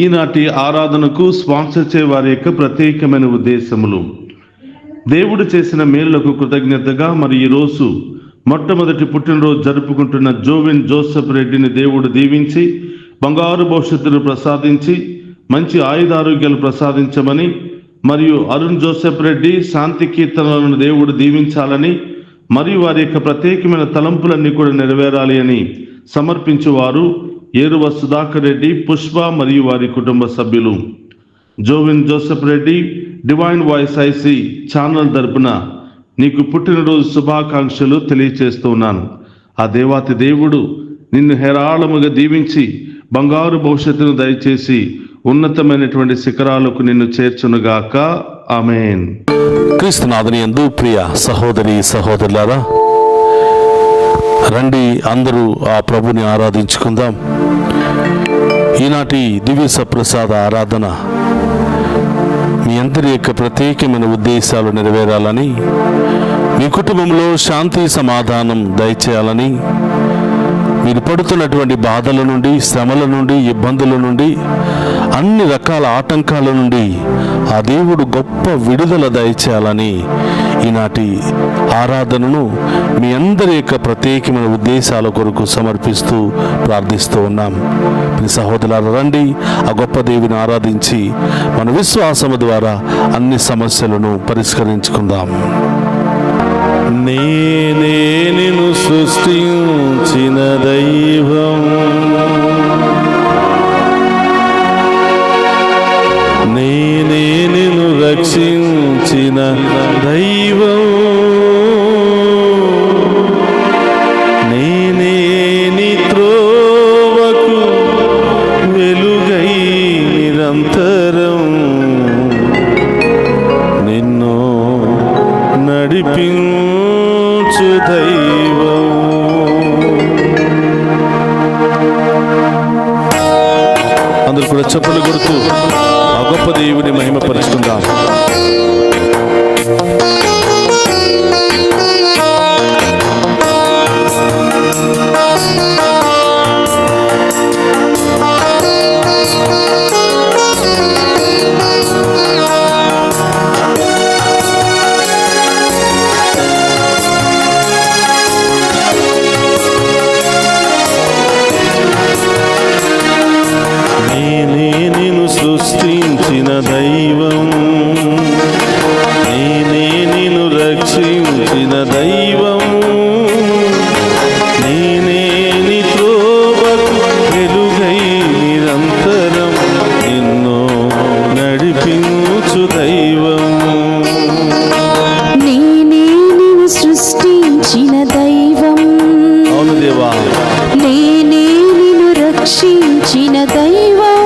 ఈనాటి ఆరాధనకు స్పాన్సర్ చే వారి యొక్క ప్రత్యేకమైన ఉద్దేశములు. దేవుడు చేసిన మేలులకు కృతజ్ఞతగా మరి ఈరోజు మొట్టమొదటి పుట్టినరోజు జరుపుకుంటున్న జోవిన్ జోసెఫ్ రెడ్డిని దేవుడు దీవించి బంగారు భవిష్యత్తును ప్రసాదించి మంచి ఆయుధారోగ్యాలు ప్రసాదించమని, మరియు అరుణ్ జోసెఫ్ రెడ్డి శాంతి కీర్తనలను దేవుడు దీవించాలని, మరియు వారి యొక్క ప్రత్యేకమైన తలంపులన్నీ కూడా నెరవేరాలి అని సమర్పించువారు ఏరువ సుధాకర్ రెడ్డి, పుష్ప మరియు వారి కుటుంబ సభ్యులు. Jovin Joseph Reddy Divine Voice IC channel తరపున నీకు పుట్టినరోజు శుభాకాంక్షలు తెలియచేస్తున్నాను. ఆ దేవాతి దేవుడు నిన్ను హేరాళముగా దీవించి బంగారు భవిష్యత్తును దయచేసి ఉన్నతమైనటువంటి శిఖరాలకు నిన్ను చేర్చునుగాక. ఆమేన్. క్రీస్తునాథుని యందు ప్రియ సహోదరి సహోదరులారా, రండి అందరూ ఆ ప్రభుని ఆరాధించుకుందాం. ఈనాటి దివ్య సప్రసాద ఆరాధన మీ అందరి యొక్క ప్రత్యేకమైన ఉద్దేశాలు నెరవేరాలని, మీ కుటుంబంలో శాంతి సమాధానం దయచేయాలని, మీరు పడుతున్నటువంటి బాధల నుండి, శ్రమల నుండి, ఇబ్బందుల నుండి, అన్ని రకాల ఆటంకాల నుండి ఆ దేవుడు గొప్ప విడుదల దయచేయాలని ఈనాటి ఆరాధనను మీ అందరి యొక్క ప్రత్యేకమైన ఉద్దేశాల కొరకు సమర్పిస్తూ ప్రార్థిస్తూ ఉన్నాం. మీ సహోదరులారా, రండి ఆ గొప్ప దేవుని ఆరాధించి మన విశ్వాసము ద్వారా అన్ని సమస్యలను పరిష్కరించుకుందాం. నేనే నిన్ను సృష్టించిన దైవం, నేనే నిన్ను రక్షించిన దైవం, నేనే నీ త్రోవకు వెలుగై నిరంతరం నిన్ను నడిపించు దైవం. అందరూ కూడా చప్పట్లు కొడుతూ ఆ గొప్ప దేవుని మహిమపరుచుకుందాం. సృష్టించిన దైవం, నేనే నిన్ను రక్షించిన దైవం, నేనే నీ త్రోవకు వెలుగై నిరంతరం నిన్ను నడిపించు దైవం. నేనే నిన్ను సృష్టించిన దైవం, అవును దేవా, నేనే నిన్ను రక్షించిన దైవం,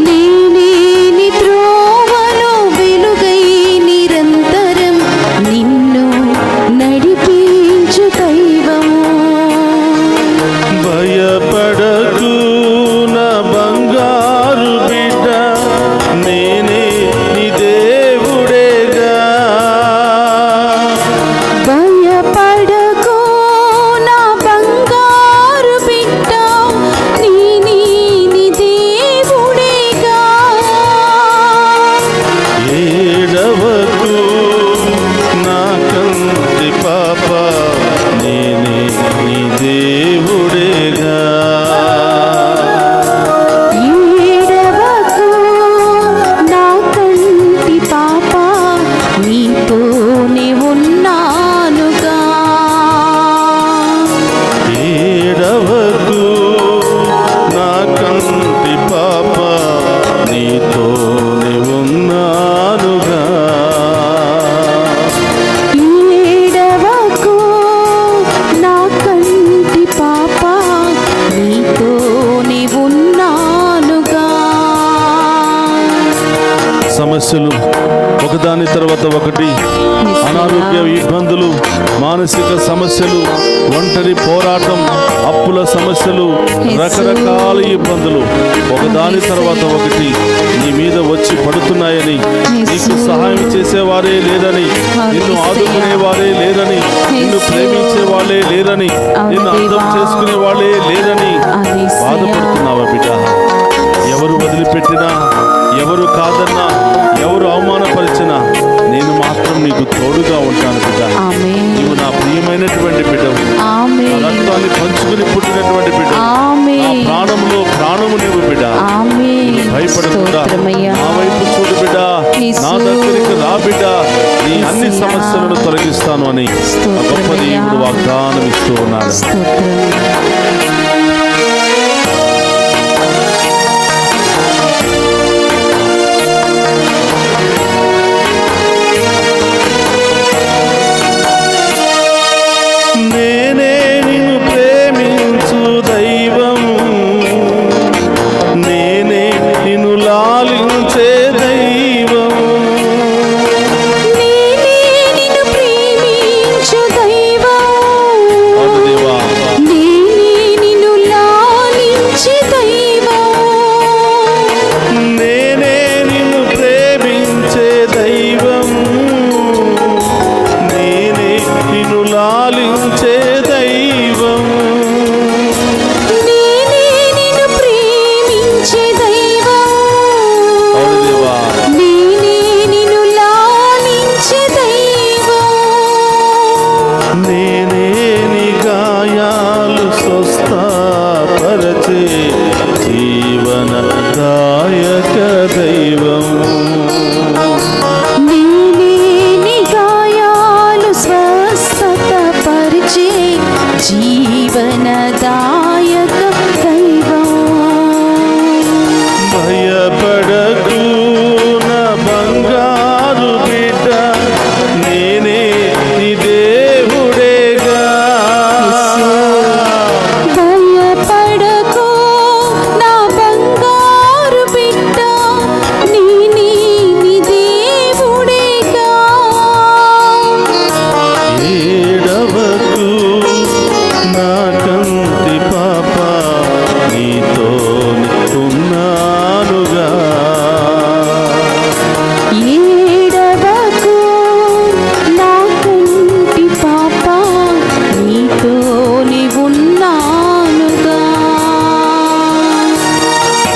నేనే నీ త్రోవలో వెలుగై నిరంతరం నిన్ను నడిపించు దైవం. భయపడకు నా బంగారు బిడ్డ, నేనే నీ దేవుడేగా. భయపడకు నా బంగారు బిడ్డ, నేనే నీ దేవుడేగా. ఏడవకు నా కంటి పాప, నేనే నీ దేవుడేగా. ఏడవకు నా కంటి పాప, నీతోనే ఉన్నానుగా. ఏడవకు నా కంటి పాప, నీతోనే ఉన్నానుగా. ఏడవకు నా కంటి పాప, నీతోనే ఉన్నానుగా. సమస్యలు ఒకదాని తర్వాత ఒకటి, అనారోగ్య ఇబ్బందులు, మానసిక సమస్యలు, ఒంటరి పోరాటం, అప్పుల సమస్యలు, రకరకాల ఇబ్బందులు ఒకదాని తర్వాత ఒకటి నీ మీద వచ్చి పడుతున్నాయని, నీకు సహాయం చేసేవారే లేరని, నిన్ను ఆదుకునేవారే లేరని, నిన్ను ప్రేమించే వాళ్ళే లేరని, నిన్ను అర్థం చేసుకునే వాళ్ళే లేరని బాధపడుతున్నావా బిడ్డ? ఎవరు వదిలిపెట్టినా, ఎవరు కాదన్నా, ఎవరు అవమానపరిచినా నేను మాత్రం నీకు తోడుగా ఉంటాను బిడ్డ. ఆమేన్. నీవు నా ప్రియమైనటువంటి బిడ్డవు, నా ఆమేన్. రక్తాన్ని పంచుకుని పుట్టినటువంటి బిడ్డ, నా ఆమేన్. ప్రాణములో ప్రాణము నీవు బిడ్డ. ఆమేన్. భయపడకుండా స్తోత్రమయ్యా. నా వైపు చూడు బిడ్డ, నా దగ్గరికి రా బిడ్డ, నీ అన్ని సమస్యలను తొలగిస్తాను అని ఆ గొప్ప దేవుడు వాగ్దానం ఇస్తూ ఉన్నాడు. స్తోత్రం. నేనే నిన్ను ప్రేమించు దైవం, నేనే నిన్ను లాలించే దైవం, నేనే నిన్ను ప్రేమించు దైవం, అవును దేవా, నేనే నిన్ను లాలించే దైవం, నేనే నిన్ను ప్రేమించే దైవం, నేనే నిన్ను లాలించే దైవం, నేనే నిన్ను ప్రేమించే దైవం, అవును దేవా, నేనే నిన్ను లాలించే దైవం, నేనే నీ గాయాలు స్వస్థపరచే జీవనదాయక దైవం, నేనే నీ గాయాలు స్వస్థతపరిచే జీవనదాయక దైవం. భయపడకు నా బంగారు బిడ్డ, నేనే నీ దేవుడేగా, భయపడకు నా బంగారు బిడ్డ, నేనే నీ దేవుడేగా. ఏడవకు నా కంటి పాప, నీతో ఉన్నానుగా, ఏడవకు నా కంటి పాప, నీతోని ఉన్నానుగా.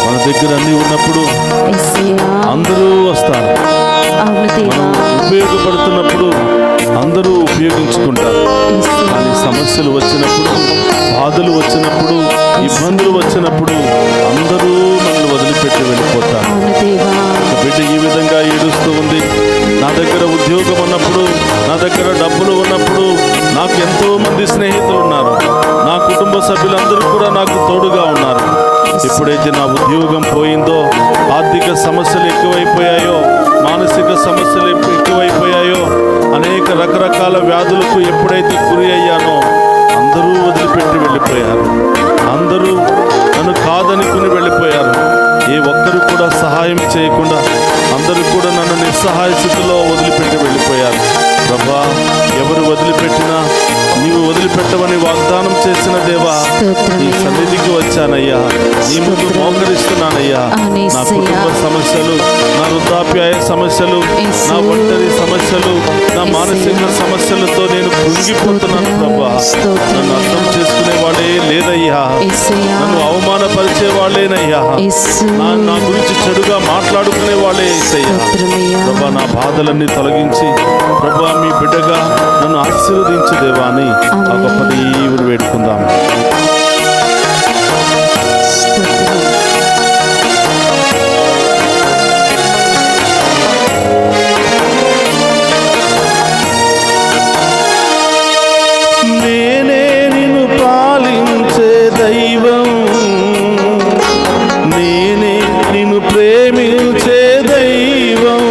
మన దగ్గర అన్ని ఉన్నప్పుడు యేసయ్యా, అందరూ వస్తారు, అవును దేవా, ఉపయోగపడుతున్నప్పుడు అందరూ ఉపయోగించుకుంటారు. కానీ సమస్యలు వచ్చినప్పుడు, బాధలు వచ్చినప్పుడు, ఇబ్బందులు వచ్చినప్పుడు అందరూ మనల్ని వదిలిపెట్టి వెళ్ళిపోతారు. అవును దేవా, ఒక బిడ్డ ఈ విధంగా ఏడుస్తూ ఉంది. నా దగ్గర ఉద్యోగం ఉన్నప్పుడు, నా దగ్గర డబ్బులు ఉన్నప్పుడు నాకు ఎంతో మంది స్నేహితులు ఉన్నారు, నా కుటుంబ సభ్యులందరూ కూడా నాకు తోడుగా ఉన్నారు. ఎప్పుడైతే నా ఉద్యోగం పోయిందో, ఆర్థిక సమస్యలు ఎక్కువైపోయాయో, మానసిక సమస్యలు ఎక్కువైపోయాయో, అనేక రకరకాల వ్యాధులకు ఎప్పుడైతే గురి అయ్యానో అందరూ వదిలిపెట్టి వెళ్ళిపోయారు. అందరూ నన్ను కాదనుకుని వెళ్ళిపోయారు. ఏ ఒక్కరు కూడా సహాయం చేయకుండా అందరూ కూడా నన్ను నిస్సహాయ స్థితిలో వదిలిపెట్టి వెళ్ళిపోయారు. ప్రభా, ఎవరు వదిలిపెట్టినా నీవు వదిలిపెట్టవని వాగ్దానం చేసిన దేవా, నీ సన్నిధికి వచ్చానయ్యా, నీ ముందు మోకరిస్తున్నానయ్యా. నా కుటుంబ సమస్యలు, నా వృద్ధాప్యాయ సమస్యలు, నా ఒంటరి సమస్యలు, నా మానసిక సమస్యలతో నేను కృంగిపోతున్నాను ప్రభా. నన్ను అర్థం చేసుకునే వాళ్ళే లేదయ్యా, నన్ను అవమానపరిచే వాళ్ళేనయ్యా, నా గురించి చెడుగా మాట్లాడుకునే వాళ్ళే ఏసయ్యా. ప్రభా, నా బాధలన్నీ తొలగించి ప్రభా మీ బిడ్డగా నన్ను ఆశీర్వదించు దేవా అని ఆ గొప్ప దేవుని వేడుకుందాం. నేనే నిన్ను పాలించే దైవం, నేనే నిన్ను ప్రేమించే దైవం,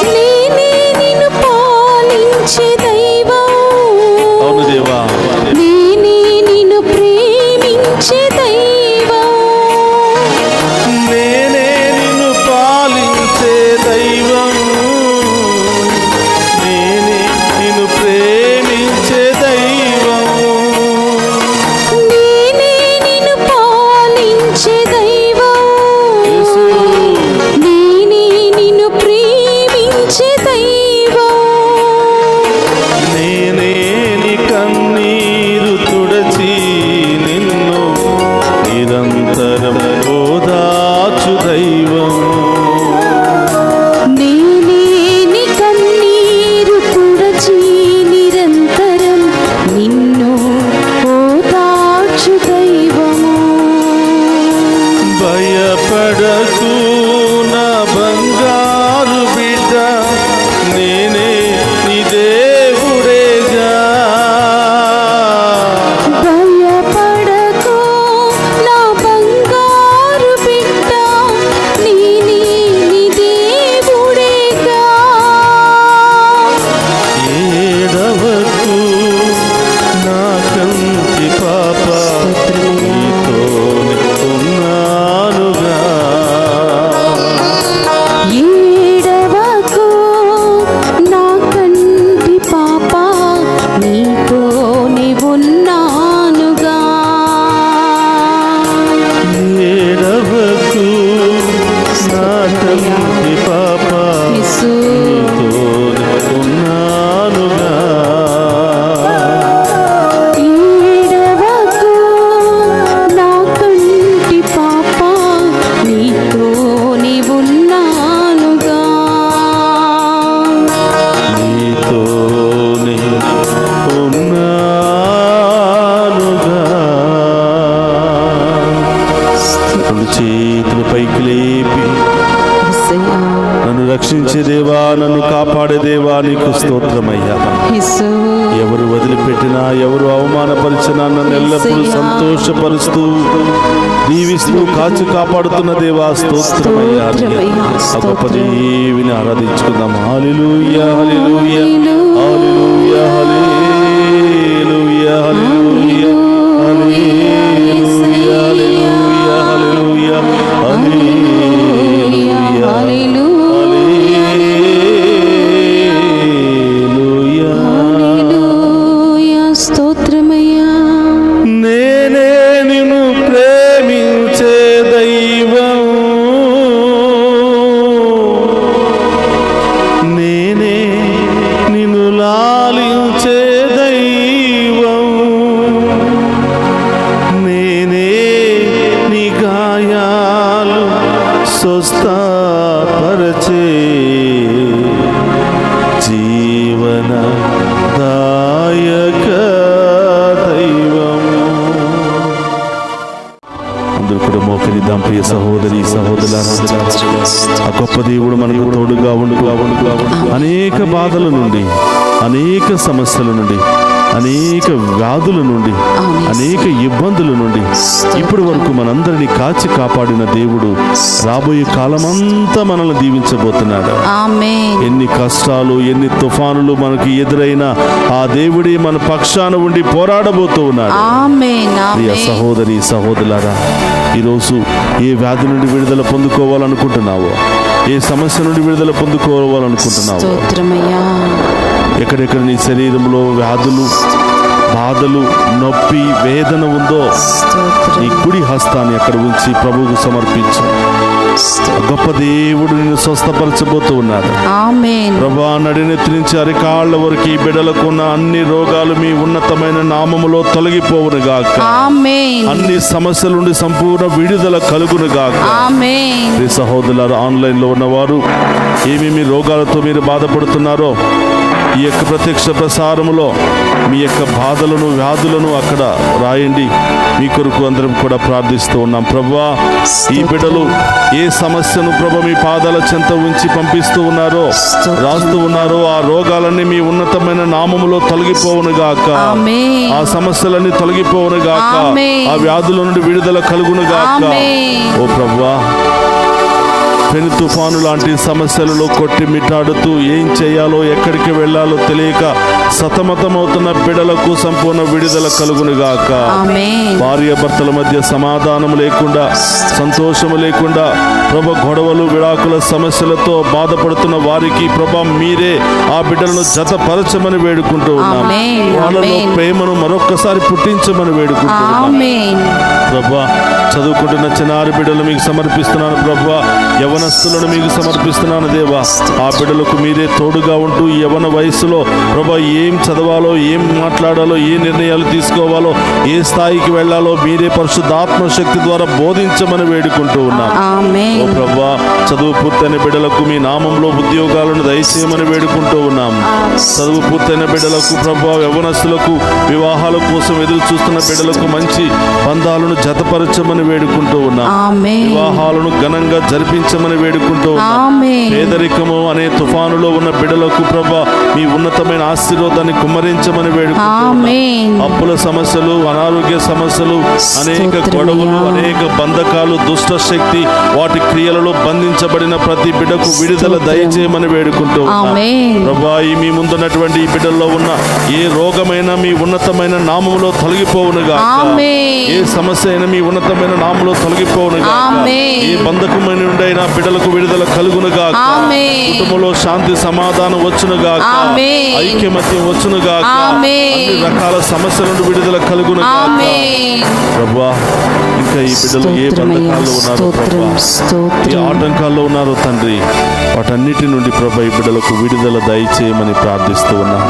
నేనే నిన్ను పాలించే దైవం, అవును దేవా, నేనే నిన్ను ప్రేమించే దైవం, నేనే నిన్ను పాలించే దైవం, నేనే నిన్ను ప్రేమించే దైవం, నేనే నిన్ను పాలించే దైవం, యేసు, నేనే ఓదార్చు దైవము. నేనేని కన్నీరు తుడచి నిరంతరం నిన్ను ఓదార్చు దైవము. భయపడకు నా బంగారు బిడ్డ, నేనే నీ దేవుడేగా. భయపడకు నా బంగారు బిడ్డ, నేనే నీ దేవుడేగా. ఏడవకు నా కంటి పాప, నీతోనే ఉన్నానుగా. ఏడవకు నా కంటి పాప, నీతోనే ఉన్నానుగా. ఏడవకు నా కంటి పాప, యేసు నీతోనే ఉన్నానుగా. ఏడవకు నా కంటి పాప, నీతోనే ఉన్నానుగా. నీతోనే ఉన్నానుగా. రెండు చేతులు పైకి లేపి, యేసయ్యా, నన్ను రక్షించే దేవా, నన్ను కాపాడే దేవా, నీకు స్తోత్రమయ్యా. యేసు ఎవరు వదిలిపెట్టినా, ఎవరు అవమానపరిచినా నన్ను ఎల్లప్పుడూ సంతోషపరుస్తూ దీవిస్తూ కాచి కాపాడుతున్న దేవా, స్తోత్రమయ్యా. ఆ గొప్ప దేవిని ఆరాధించుకుందాం. హల్లెలూయా, హల్లెలూయా, హల్లెలూయా, హల్లెలూయా, హల్లెలూయా, హల్లెలూయా, హల్లెలూయా, హల్లెలూయా, హల్లెలూయా, హల్లెలూయా. హల్లెలూయా, స్తోత్రమయ్యా. నేనే నిన్ను ప్రేమించే దైవం, నేనే నిన్ను లాలించే దైవం, నేనే నీ గాయాలు స్వస్థపరచే జీవన దాయక దైవం. అందరూ కూడా మోకరిద్దాం ప్రియ సహోదరి సహోదరులారా. ఆ గొప్ప దేవుడు మనకు తోడుగా ఉండుగా అనేక బాధల నుండి, అనేక సమస్యల నుండి, అనేక వ్యాధుల నుండి, అనేక ఇబ్బందుల నుండి ఇప్పటి వరకు మనందరినీ కాచి కాపాడిన దేవుడు రాబోయే కాలమంతా మనల్ని దీవించబోతున్నాడు. ఆమేన్. ఎన్ని కష్టాలు, ఎన్ని తుఫానులు మనకి ఎదురైనా ఆ దేవుడే మన పక్షాన ఉండి పోరాడబోతూ ఉన్నాడు. ఆమేన్. ప్రియ ఆమేన్. సహోదరి సహోదరులారా, ఈరోజు ఏ వ్యాధి నుండి విడుదల పొందుకోవాలనుకుంటున్నావో, ఏ సమస్య నుండి విడుదల పొందుకోవాలనుకుంటున్నావో, స్తోత్రమయ్యా. ఎక్కడెక్కడ నీ శరీరంలో వ్యాధులు, బాధలు, నొప్పి, వేదన ఉందో నీ కుడి హస్తాన్ని అక్కడ ఉంచి ప్రభువుకు సమర్పించు. గొప్ప దేవుడు నిన్ను స్వస్థపరచబోతూ ఉన్నాడు. ఆమేన్. ప్రభా, నడినెత్తి నుంచి అరికాళ్ల వరకు ఈ బిడ్డలకు ఉన్న అన్ని రోగాలు మీ ఉన్నతమైన నామములో తొలగిపోవునుగాక. ఆమేన్. అన్ని సమస్యల నుండి సంపూర్ణ విడుదల కలుగునుగాక. ఆమేన్. ప్రియ సహోదరులారా, ఆన్లైన్లో ఉన్నవారు ఏమేమి రోగాలతో మీరు బాధపడుతున్నారో ఈ యొక్క ప్రత్యక్ష ప్రసారములో మీ యొక్క బాధలను, వ్యాధులను అక్కడ రాయండి. మీ కొరకు అందరం కూడా ప్రార్థిస్తూ ఉన్నాం. ప్రభువా, ఈ బిడ్డలు ఏ సమస్యను ప్రభు మీ పాదాల చెంత ఉంచి పంపిస్తూ ఉన్నారో, రాస్తూ ఉన్నారో, ఆ రోగాలన్నీ మీ ఉన్నతమైన నామములో తొలగిపోవునుగాక. ఆమేన్. ఆ సమస్యలన్నీ తొలగిపోవునుగాక. ఆమేన్. ఆ వ్యాధుల నుండి విడుదల కలుగునుగాక. ఆమేన్. ఓ ప్రభువా, పెను తుఫాను లాంటి సమస్యలలో కొట్టిమిట్టాడుతూ ఏం చేయాలో, ఎక్కడికి వెళ్ళాలో తెలియక సతమతమవుతున్న బిడ్డలకు సంపూర్ణ విడుదల కలుగునుగాక. ఆమేన్. భార్య భర్తల మధ్య సమాధానం లేకుండా, సంతోషము లేకుండా, ప్రభ గొడవలు, విడాకుల సమస్యలతో బాధపడుతున్న వారికి ప్రభ మీరే ఆ బిడ్డలను జతపరచమని వేడుకుంటూ ఉన్నాం. ఆమేన్. వాళ్ళలో ఆమేన్. ప్రేమను మరొక్కసారి పుట్టించమని వేడుకుంటూ ఉన్నాం. ఆమేన్. ప్రభా, చదువుకుంటున్న చిన్నారి బిడ్డలు మీకు సమర్పిస్తున్నాను. ప్రభా, యవ్వన యవనస్తులను మీకు సమర్పిస్తున్నాను దేవా. ఆ బిడ్డలకు మీరే తోడుగా ఉంటూ ఈ యవన వయసులో ప్రభా ఏం చదవాలో, ఏం మాట్లాడాలో, ఏ నిర్ణయాలు తీసుకోవాలో, ఏ స్థాయికి వెళ్ళాలో మీరే పరిశుద్ధాత్మ శక్తి ద్వారా బోధించమని వేడుకుంటూ ఉన్నాను. ఆమేన్. ఓ ప్రభా, చదువు పూర్తయిన బిడ్డలకు మీ నామంలో ఉద్యోగాలను దయచేయమని వేడుకుంటూ ఉన్నాము. చదువు పూర్తయిన బిడ్డలకు ప్రభా, యవనస్తులకు వివాహాల కోసం ఎదురు చూస్తున్న బిడ్డలకు మంచి బంధాలను జతపరచమని వేడుకుంటూ ఉన్నాం. ఆమేన్. వివాహాలను ఘనంగా జరిపించమని వేడుకుంటూ ఉన్నాం. ఆమేన్. పేదరికము అనే తుఫానులో ఉన్న బిడ్డలకు ప్రభా మీ ఉన్నతమైన ఆశీర్వాదాన్ని కుమ్మరించమని వేడుకుంటూ ఉన్నాం. ఆమేన్. అప్పుల సమస్యలు, అనారోగ్య సమస్యలు, అనేక గొడవలు, అనేక బంధకాలు, దుష్ట శక్తి వాటి క్రియలలో బంధించబడిన ప్రతి బిడ్డకు విడుదల దయచేయమని వేడుకుంటూ ఉన్నాం. ఆమేన్. ప్రభా ఈ మీ ముందున్నటువంటి ఈ బిడ్డల్లో ఉన్న ఏ రోగమైనా మీ ఉన్నతమైన నామములో తొలగిపోవునుగా. ఆమేన్. ఏ సమస్య అయినా మీ ఉన్నతమైన నామములో తొలగిపోవునుగా. ఆమేన్. ఏ బంధకమైన నుండైనా బిడ్డలకు విడుదల కలుగునుగా. ఆమేన్. కుటుంబంలో శాంతి సమాధానం వచ్చునుగా. ఆమేన్. ఐక్యమత్యం వచ్చునుగా. ఆమేన్. అన్ని రకాల సమస్యల నుండి విడుదల కలుగునుగా. ఆమేన్. ప్రభా ఇంకా ఈ బిడ్డలు ఏ బంధకాల్లో ఉన్నారో ప్రభా, ఏ ఆటంకాల్లో ఉన్నారో తండ్రి, వాటన్నిటి నుండి ప్రభా ఈ బిడ్డలకు విడుదల దయచేయమని ప్రార్థిస్తూ ఉన్నాం.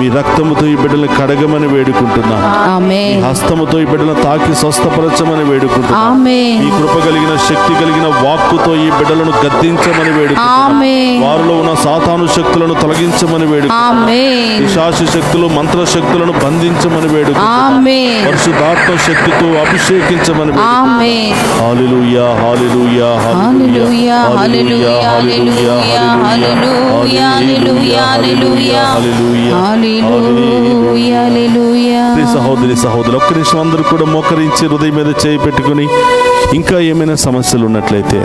మీ రక్తముతో ఈ బిడ్డలను కడగమని వేడుకుంటున్నాం. మీ ఆమేన్. హస్తముతో ఈ బిడ్డలను తాకి స్వస్థపరచమని వేడుకుంటున్నాం. ఆమేన్. మీ కృప కలిగిన శక్తి కలిగిన వాక్కుతో ఈ బిడ్డలను గద్దించమని వేడుకుంటున్నాం. ఆమేన్. వారిలో ఉన్న సాతాను శక్తులను తొలగించమని వేడుకుంటున్నాం. ఆమేన్. పిశాచి శక్తులు, మంత్ర శక్తులను బంధించమని వేడుకుంటున్నాం. ఆమేన్. పరిశుద్ధాత్మ శక్తితో అభిషేకించమని వేడుకుంటున్నాం. ఆమేన్. హల్లెలూయా, హల్లెలూయా, హల్లెలూయా, హల్లెలూయా, హల్లెలూయా, హల్లెలూయా, హల్లెలూయా, హల్లెలూయా, హల్లెలూయా, హల్లెలూయా. ప్రియ సహోదరి సహోదరులు, ఒక్క నిమిషం అందరూ కూడా మోకరించి హృదయం మీద చేయి పెట్టుకుని, ఇంకా ఏమైనా సమస్యలు ఉన్నట్లయితే,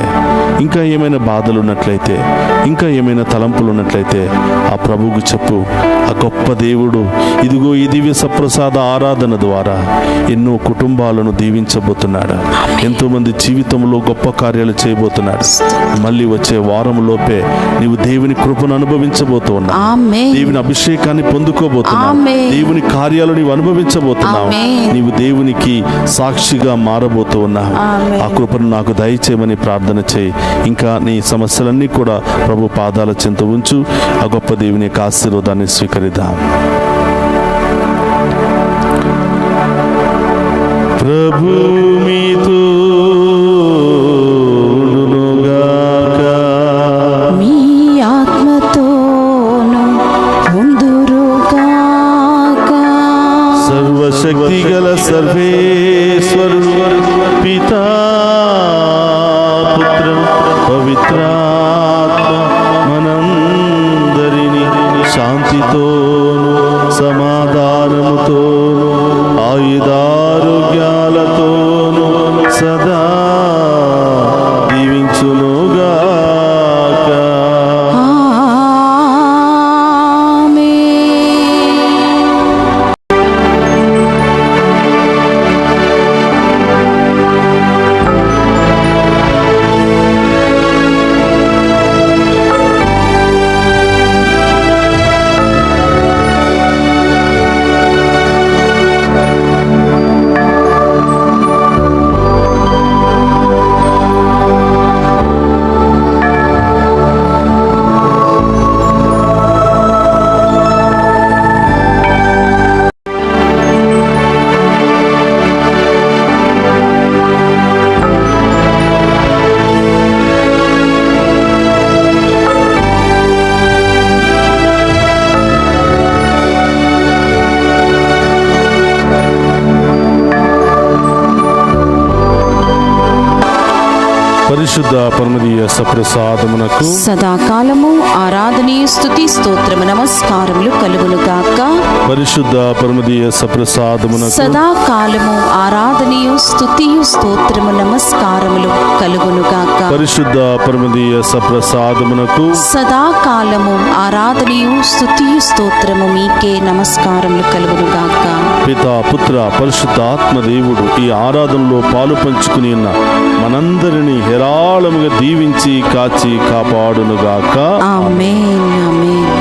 ఇంకా ఏమైనా బాధలు ఉన్నట్లయితే, ఇంకా ఏమైనా తలంపులు ఉన్నట్లయితే ఆ ప్రభువుకు చెప్పు. ఆ గొప్ప దేవుడు ఇదిగో ఈ దివ్య సప్రసాద ఆరాధన ద్వారా ఎన్నో కుటుంబాలను దీవించబోతున్నాడు. ఎంతోమంది జీవితంలో గొప్ప కార్యాలు చేయబోతున్నాడు. మళ్ళీ వచ్చే వారంలోపే నీవు దేవుని కృపను అనుభవించబోతున్నావు. ఆమేన్. దేవుని అభిషేకాన్ని పొందుకోబోతున్నావు. ఆమేన్. దేవుని కార్యాలు నీవు అనుభవించబోతున్నావు. ఆమేన్. నీవు దేవునికి సాక్షిగా మారబోతూ ఉన్నావు. ఆమేన్. ఆ కృపను నాకు దయచేయమని ప్రార్థన చేయి. ఇంకా నీ సమస్యలన్నీ కూడా ప్రభు పాదాల చెంత ఉంచు. ఆ గొప్ప దేవుని యొక్క ఆశీర్వాదాన్ని స్వీకరిద్దాం. ప్రభు మీతో ఉండునుగాక. మీ ఆత్మతోను ఉందురుగాక. సర్వశక్తి గల సర్వేశ్వరుడు పితా పుత్ర పవిత్రాత్మ మనందరినీ శాంతితోను సమాధానముతోను ఆయుధారోగ్యాలతోను సదా దీవించునుగాక. పరిశుద్ధ పరమదీయ సప్రసాదమునకు సదాకాలము ఆరాధనీయ స్తుతి స్తోత్రము నమస్కారములు కలుగునుగాక. పరిశుద్ధ పరమదీయ సప్రసాదమునకు సదాకాలము ఆరాధనీయ స్తుతియు స్తోత్రము నమస్కారములు కలుగునుగాక. పరిశుద్ధ పరమదీయ సప్రసాదమునకు సదాకాలము ఆరాధనీయ స్తుతియు స్తోత్రము మీకే నమస్కారములు కలుగునుగాక. పితా పుత్ర పరిశుద్ధ ఆత్మదేవుడు ఈ ఆరాధనలో పాలు పంచుకుని ఉన్న మనందరినీ హేరాళముగా దీవించి కాచి కాపాడునుగాక. ఆమేన్. ఆమేన్.